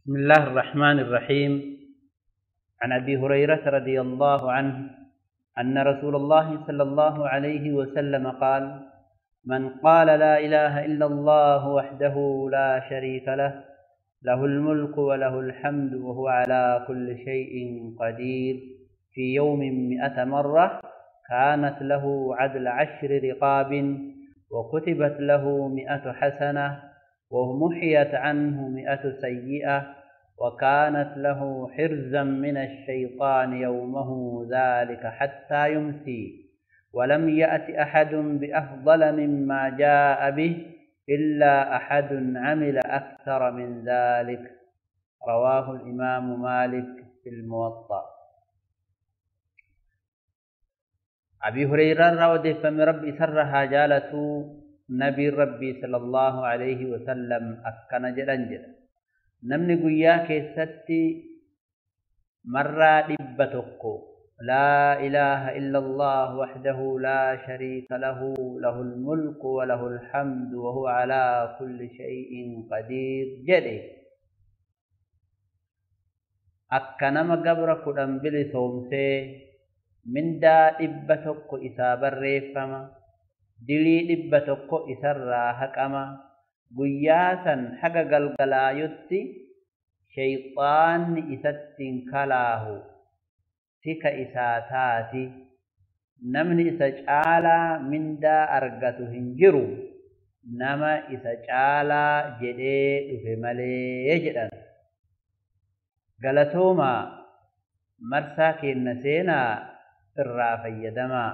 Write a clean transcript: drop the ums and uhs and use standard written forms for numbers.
بسم الله الرحمن الرحيم. عن أبي هريرة رضي الله عنه أن رسول الله صلى الله عليه وسلم قال: من قال لا إله إلا الله وحده لا شريك له له الملك وله الحمد وهو على كل شيء قدير في يوم 100 مرة كانت له عدل 10 رقاب وكتبت له 100 حسنة ومحيت عنه 100 سيئة وكانت له حرزا من الشيطان يومه ذلك حتى يمسي ولم يأت أحد بأفضل مما جاء به إلا أحد عمل أكثر من ذلك. رواه الإمام مالك في الموطأ. أبي هريرة رضي فمن ربي سرها جالته نبي ربي صلى الله عليه وسلم أكن جرنجر نمني قيا كيستي مرة دبتك لا إله إلا الله وحده لا شريك له له الملك وله الحمد وهو على كل شيء قدير جدي أكنما قبر كدن بلي صومسي من دا دبتك إسابر ريفما دلي دبتك إسر حكما قياسا حق قلقلا يتي شيطان إستن كلاه تك إساتاتي نمني إسجالا من دا أرغتو هنجرو نما إسجالا جدي دفمالي يجدن غلطوما مرساكي النسينا الرافي يدما